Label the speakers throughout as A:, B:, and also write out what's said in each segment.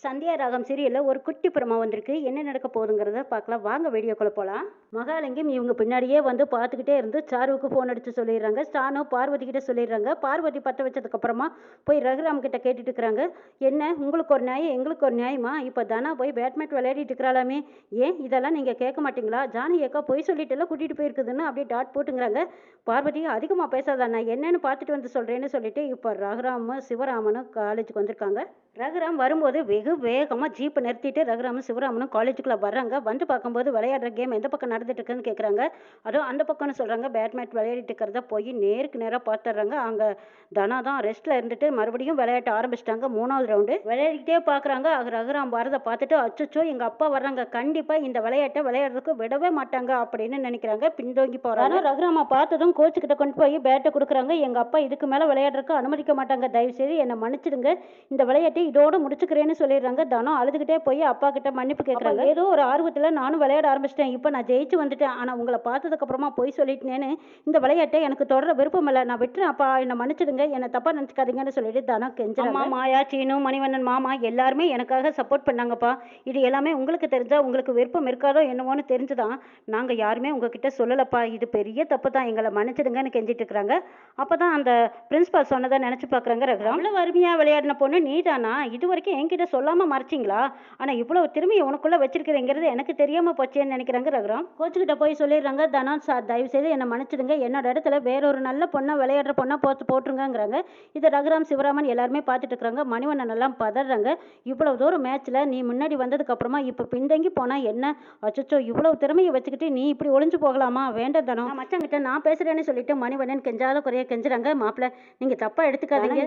A: சந்தியா ராகம் சீரியலில் ஒரு குட்டி பிரமா வந்திருக்கு. என்ன நடக்க போகுதுங்கிறத பார்க்கலாம். வாங்க வீடியோக்குள்ள போகலாம். மகாலிங்கம் இவங்க பின்னாடியே வந்து பார்த்துக்கிட்டே இருந்து சாருவுக்கு ஃபோன் அடித்து சொல்லிடுறாங்க. சானு பார்வதி கிட்ட சொல்லிடுறாங்க. பார்வதி பற்ற வச்சதுக்கப்புறமா போய் ரகுராம் கிட்ட கேட்டுட்டு இருக்கிறாங்க. என்ன உங்களுக்கு ஒரு நியாயம் எங்களுக்கு ஒரு நியாயமா? இப்போ தானா போய் பேட்மிண்டன் விளையாடிட்டு இருக்கிறாளாமே, ஏன் இதெல்லாம் நீங்கள் கேட்க மாட்டீங்களா? ஜானி ஏக்கா பொய் சொல்லிட்டுலாம் கூட்டிகிட்டு போயிருக்குதுன்னு அப்படியே டாட் போட்டுங்கிறாங்க. பார்வதி அதிகமாக பேசாதா, நான் என்னன்னு பார்த்துட்டு வந்து சொல்கிறேன்னு சொல்லிட்டு இப்போ ரகுராமும் சிவராமனும் காலேஜுக்கு வந்திருக்காங்க. ரகுராம் வரும்போது வெகு வேகமாக ஜீப்பை நிறுத்திட்டு ரகுராமன் சிவராமனும் காலேஜுக்குள்ளே வர்றாங்க. வந்து பார்க்கும்போது விளையாடுற கேம் எந்த பக்கம் நடந்துட்டு இருக்குன்னு கேட்குறாங்க. அதுவும் அந்த பக்கம்னு சொல்கிறாங்க. பேட்மிண்டன் விளையாடிட்டு இருக்கிறத போய் நேருக்கு நேராக பார்த்துட்றாங்க. அங்கே தனா தான் ரெஸ்ட்டில் இருந்துட்டு மறுபடியும் விளையாட்ட ஆரம்பிச்சிட்டாங்க. 3வது ரவுண்டு விளையாடிக்கிட்டே பார்க்குறாங்க. ரகுராம் வரதை பார்த்துட்டு அச்சோ எங்கள் அப்பா வர்றாங்க, கண்டிப்பாக இந்த விளையாட்டை விளையாடுறதுக்கு விடவே மாட்டாங்க அப்படின்னு நினைக்கிறாங்க. பின்தோங்கி போகிறாங்க. ரகுராமை பார்த்ததும் கோச்சுக்கிட்ட கொண்டு போய் பேட்டை கொடுக்குறாங்க. எங்கள் அப்பா இதுக்கு மேலே விளையாடுறதுக்கு அனுமதிக்க மாட்டாங்க, தயவுசெய்து என்னை மன்னிச்சிடுங்க, இந்த விளையாட்டை இதோட முடிச்சுக்கிறேன்னு சொல்லிடுறாங்க. தனம் அழுதுகிட்டே போய் அப்பா கிட்ட மன்னிப்பு கேட்குறாங்க. ஏதோ ஒரு ஆர்வத்தில் நானும் விளையாட ஆரம்பிச்சிட்டேன், இப்போ நான் ஜெயிச்சு வந்துட்டேன், ஆனால் உங்களை பார்த்ததுக்கு அப்புறமா போய் சொல்லிட்டேன்னு இந்த விளையாட்டை எனக்கு தொடர விருப்பம் இல்லை, நான் விட்டுறேன் அப்பா, என்னை மன்னிச்சிடுங்க, என்னை தப்பா நினச்சிக்காதீங்கன்னு சொல்லிட்டு தனம் கெஞ்சுறாங்க. மாயா, சீனு, மணிவண்ணன் மாமா எல்லாருமே எனக்காக சப்போர்ட் பண்ணாங்கப்பா. இது எல்லாமே உங்களுக்கு தெரிஞ்சா உங்களுக்கு விருப்பம் இருக்காதோ என்னமோன்னு தெரிஞ்சுதான் நாங்கள் யாருமே உங்ககிட்ட சொல்லலப்பா, இது பெரிய தப்பு தான், எங்களை மன்னிச்சிடுங்கன்னு கெஞ்சிட்டு இருக்கிறாங்க. அப்போ தான் அந்த பிரின்ஸ்பால் சொன்னதை நினச்சி பார்க்குறாங்க. ரகுராம், அவ்வளோ அருமையாக விளையாடின பொண்ணு நீ தானா? இது வரைக்கும் என்கிட்ட சொல்லாமல் மறைச்சிங்களா? ஆனால் இவ்வளோ திறமையை உனக்குள்ளே வச்சிருக்கிறேங்கிறது எனக்கு தெரியாமல் போச்சேன்னு நினைக்கிறாங்க. ரகுராம் கோச்சுக்கிட்ட போய் சொல்லிடுறாங்க. தனா சார், தயவுசெய்து என்னை மன்னிச்சிடுங்க, என்னோட இடத்துல வேறொரு நல்ல பொண்ணை விளையாடுற பொண்ணை போட்டுருங்கிறாங்க. இதை ரகுராம் சிவராமன் எல்லாருமே பார்த்துட்டு இருக்கிறாங்க. மணிவண்ணன் எல்லாம் பதறாங்க. இவ்வளோ தூரம் மேட்ச்சில் நீ முன்னாடி வந்ததுக்கு அப்புறமா இப்போ பின்தங்கி போனால் என்ன? அச்சோ, இவ்வளோ திறமையை வச்சுக்கிட்டு நீ இப்படி ஒளிஞ்சு போகலாமா? வேண்டாம் தனம், மச்சங்கிட்ட நான் பேசுகிறேன்னு சொல்லிட்டு மணிவண்ணன் கெஞ்சாத குறைய கெஞ்சுறாங்க. மாப்பிள்ள நீங்க தப்பா எடுத்துக்காதீங்க,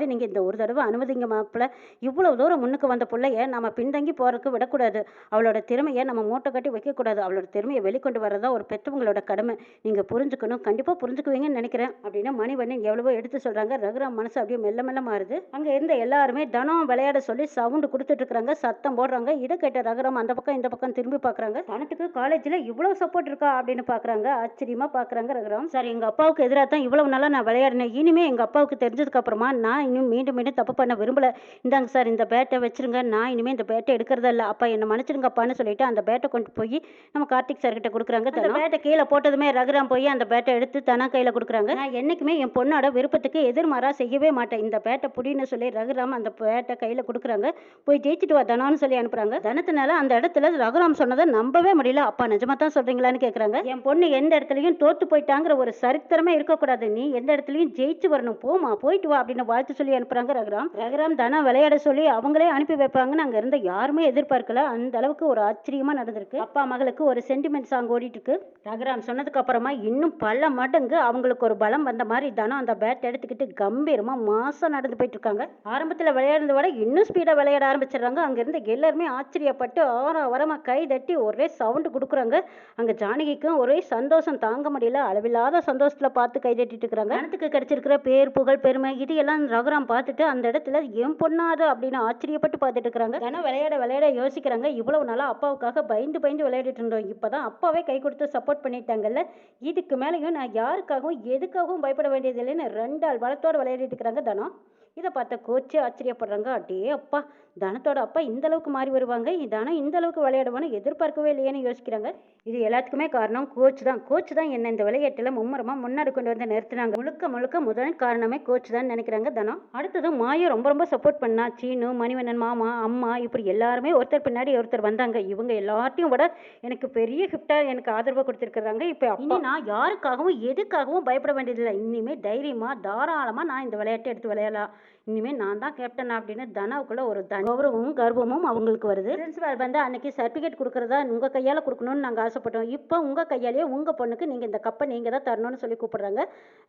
A: நீங்க இந்த ஒரு தடவை அனுமதிங்க மாப்பிள்ள, இவ்வளவு தூரம் முன்னுக்கு வந்த பிள்ளைய நம்ம பின்தங்கி போறதுக்கு விடக்கூடாது, அவளோட திறமையை நம்ம மூட்டை கட்டி வைக்க கூடாது, அவளோட திறமையை வெளிக்கொண்டு வரதா ஒரு பெற்றவங்களோட கடமை, நீங்க புரிஞ்சுக்கணும், கண்டிப்பா புரிஞ்சுக்குவீங்கன்னு நினைக்கிறேன் அப்படின்னு மணிவண்ணன் எவ்வளவோ எடுத்து சொல்றாங்க. ரகுராம் மனசு அப்படியே மெல்ல மெல்ல மாறுது. அங்க இருந்த எல்லாருமே தனம் விளையாட சொல்லி சவுண்டு கொடுத்துட்டு இருக்காங்க, சத்தம் போடுறாங்க. இதை கேட்ட ரகுராம் அந்த பக்கம் இந்த பக்கம் திரும்பி பாக்குறாங்க. தனத்துக்கு காலேஜ்ல இவ்வளவு சப்போர்ட் இருக்கா அப்படின்னு பாக்குறாங்க. ஆச்சரியமா பாக்குறாங்க ரகுராம். சார், எங்க அப்பாவுக்கு எதிராக தான் இவ்வளவு நாளா நான் விளையாடினேன், இனிமே எங்க அப்பாவுக்கு தெரிஞ்சதுக்கு அப்புறமா நான் இன்னும் மீண்டும் தப்பு பண்ண விரும்பல, இந்தாங்க சார் இந்த பேட்டை வச்சிருங்க, நான் இனிமே இந்த பேட்டை எடுக்கிறதா இல்லை, அப்பா என்ன மன்னிச்சிருங்கப்பான்னு சொல்லிட்டு அந்த பேட்டை கொண்டு போய் நம்ம கார்த்திக் சார் கிட்ட கொடுக்குறாங்க. அந்த பேட்டை கீழே போட்டதுமே ரகுராம் போய் அந்த பேட்டை எடுத்து தனா கையில கொடுக்குறாங்க. நான் என்னைக்குமே என் பொண்ணோட விருப்பத்துக்கு எதிர்மாறா செய்யவே மாட்டேன், இந்த பேட்டை புடின்னு சொல்லி ரகுராம் அந்த பேட்டை கையில கொடுக்குறாங்க. போய் ஜெயிச்சுட்டு வா தனான்னு சொல்லி அனுப்புறாங்க. தனத்தினால அந்த இடத்துல ரகுராம் சொன்னதை நம்பவே முடியல. அப்பா நிஜமா தான் சொல்றீங்களான்னு கேட்குறாங்க. என் பொண்ணு எந்த இடத்துலையும் தோத்து போயிட்டாங்கிற ஒரு சரித்திரமே இருக்கக்கூடாது, நீ எந்த இடத்துலையும் ஜெயிச்சு வரணும், போமா போயிட்டு வா அப்படின்னு வாழ்த்து சொல்லி அனுப்புறாங்க ரகுராம். ரகுராம் தனா விளையாட சொல்லி அவங்களே அனுப்பி வைப்பாங்கன்னு அங்க இருந்த யாருமே எதிர்பார்க்கல. அந்த அளவுக்கு ஒரு ஆச்சரியமா நடந்திருக்கு. அப்பா மகளுக்கு ஒரு சென்டிமெண்ட் சாங் ஓடிட்டு இருக்கு. ரகுராம் சொன்னதுக்கு அப்புறமா இன்னும் பல மடங்கு அவங்களுக்கு ஒரு பலம் வந்த மாதிரி தனா அந்த பேட் எடுத்துக்கிட்டு கம்பீரமா மாசம் நடந்து போயிட்டு இருக்காங்க. ஆரம்பத்துல விளையாடுறத விட இன்னும் ஸ்பீடா விளையாட ஆரம்பிச்சிடுறாங்க. அங்க இருந்து எல்லாருமே ஆச்சரியப்பட்டு ஆரவாரமா கை தட்டி ஒரே சவுண்டு கொடுக்குறாங்க. அங்க ஜானகிக்கும் ஒரே சந்தோஷம் தாங்க முடியல, அளவில்லாத சந்தோஷத்துல பார்த்து கை தட்டிட்டு இருக்கிறாங்க. தனத்துக்கு கிடைச்சிருக்கிற பேர் புகழ் பெருமை இது எல்லாம் ரகுராம் பார்த்துட்டு அந்த இடத்துல என் பொண்ணாது அப்படின்னு ஆச்சரியப்பட்டு பார்த்துட்டு இருக்கிறாங்க. தன விளையாட யோசிக்கிறாங்க. இவ்வளவு நாளா அப்பாவுக்காக பயந்து விளையாடிட்டு இருந்தோம், இப்பதான் அப்பாவே கை கொடுத்து சப்போர்ட் பண்ணிட்டாங்கல்ல, இதுக்கு மேலேயும் நான் யாருக்காகவும் எதுக்காகவும் பயப்பட வேண்டியது இல்லைன்னு 2 ஆள் பலத்தோடு விளையாடிட்டு இருக்கிறாங்க தனம். இதை பார்த்த கோச்சு ஆச்சரியப்படுறாங்க. அடே அப்பா, தனத்தோட அப்பா இந்த அளவுக்கு மாறி வருவாங்க, தனம் இந்த அளவுக்கு விளையாடுவான்னு எதிர்பார்க்கவே இல்லையேன்னு யோசிக்கிறாங்க. இது எல்லாத்துக்குமே காரணம் கோச் தான் என்ன இந்த விளையாட்டுல மும்முரமா முன்னாடி கொண்டு வந்து நிறுத்தினாங்க. முழுக்க முதல் காரணமே கோச் தான் நினைக்கிறாங்க தனம். அடுத்தது மாயா ரொம்ப சப்போர்ட் பண்ணா. சீனு, மணிவண்ணன் மாமா, அம்மா இப்படி எல்லாருமே ஒருத்தர் பின்னாடி ஒருத்தர் வந்தாங்க. இவங்க எல்லாத்தையும் விட எனக்கு பெரிய கிஃப்டா எனக்கு ஆதரவு கொடுத்திருக்கிறாங்க. இப்ப அப்பா நான் யாருக்காகவும் எதுக்காகவும் பயப்பட வேண்டியதில்லை, இனிமே தைரியமா தாராளமா நான் இந்த விளையாட்டை எடுத்து விளையாடலாம், இனிமே நான் தான் கேப்டன் அப்படின்னு தனாவுக்குள்ள ஒரு கௌரவமும் கர்வமும் அவங்களுக்கு வருது. பிரின்சிபால் வந்து அன்னைக்கு சர்டிஃபிகேட் கொடுக்கறதா உங்க கையால கொடுக்கணும்னு நாங்கள் ஆசைப்பட்டோம், இப்போ உங்க கையாலேயே உங்க பொண்ணுக்கு நீங்க இந்த கப்பை நீங்க தான் தரணும்னு சொல்லி கூப்பிடுறாங்க.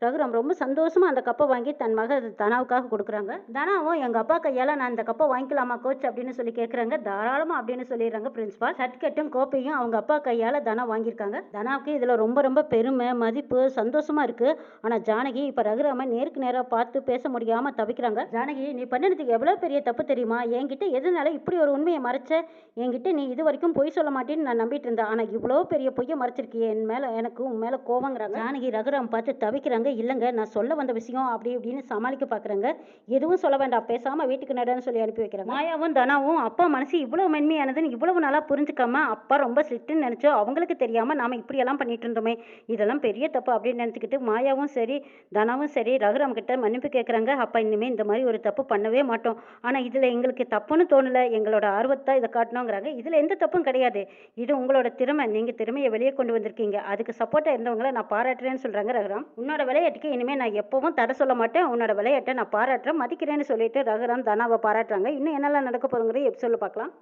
A: ரகுராம் ரொம்ப சந்தோஷமா அந்த கப்பை வாங்கி தன் மக தனாவுக்காக கொடுக்குறாங்க. தனாவும் எங்க அப்பா கையால நான் இந்த கப்பை வாங்கிக்கலாமா கோச் அப்படின்னு சொல்லி கேட்குறாங்க. தாராளமா அப்படின்னு சொல்லிடுறாங்க பிரின்சிபால். சர்டிஃபிகேட்டும் கோப்பையும் அவங்க அப்பா கையால தனா வாங்கியிருக்காங்க. தனாவுக்கு இதுல ரொம்ப பெருமை மதிப்பு சந்தோஷமா இருக்கு. ஆனா ஜானகி இப்ப ரகுராம நேருக்கு நேராக பார்த்து பேச முடியாம தவிக்கிறாங்க. சொல்கிறாங்க. ஜானகி, நீ பண்ணினதுக்கு எவ்வளோ பெரிய தப்பு தெரியுமா? என்கிட்ட எதனால இப்படி ஒரு உண்மையை மறைச்ச? என்கிட்ட நீ இது வரைக்கும் பொய் சொல்ல மாட்டேன்னு நான் நம்பிட்டு இருந்தேன். ஆனால் இவ்வளோ பெரிய பொய்யை மறைச்சிருக்கியே, என் மேலே எனக்கு உன் மேலே கோவங்கிறாங்க. ஜானகி ரகுராம் பார்த்து தவிக்கிறாங்க. இல்லைங்க, நான் சொல்ல வந்த விஷயம் அப்படி இப்படின்னு சமாளிக்க பார்க்குறாங்க. எதுவும் சொல்ல வேண்டாம், பேசாமல் வீட்டுக்கு நடன்னு சொல்லி அனுப்பி வைக்கிறாங்க. மாயாவும் தனாவும் அப்பா மனசு இவ்வளோ மென்மையானதுன்னு இவ்வளவு நாளாக புரிஞ்சுக்காம அப்பா ரொம்ப ஸ்ட்ரிக்ட்டுன்னு நினச்சோம். அவங்களுக்கு தெரியாமல் நாம் இப்படியெல்லாம் பண்ணிட்டு இருந்தோமே, இதெல்லாம் பெரிய தப்பு அப்படின்னு நினச்சிக்கிட்டு மாயாவும் சரி தனாவும் சரி ரகுராம் கிட்ட மன்னிப்பு கேட்குறாங்க. அப்பா இனிமேல் இந்த மாதிரி ஒரு தப்பு பண்ணவே மாட்டோம். ஆனால் இதில் எங்களுக்கு தப்புன்னு தோணலை, எங்களோட ஆர்வத்தை இதை காட்டணுங்கிறாங்க. இதில் எந்த தப்பும் கிடையாது, இது உங்களோட திறமை, நீங்கள் திறமையை வெளியே கொண்டு வந்திருக்கீங்க, அதுக்கு சப்போர்ட்டாக இருந்தவங்களை நான் பாராட்டுறேன்னு சொல்கிறாங்க ரகுராம். உன்னோட விளையாட்டுக்கு இனிமேல் நான் எப்பவும் தடை சொல்ல மாட்டேன், உன்னோட விளையாட்டை நான் பாராட்டுறேன், மதிக்கிறேன்னு சொல்லிட்டு ரகுராம் தனாவை பாராட்டுறாங்க. இன்னும் என்னெல்லாம் நடக்க போகுதுங்கிறது எபிசோடில் பார்க்கலாம்.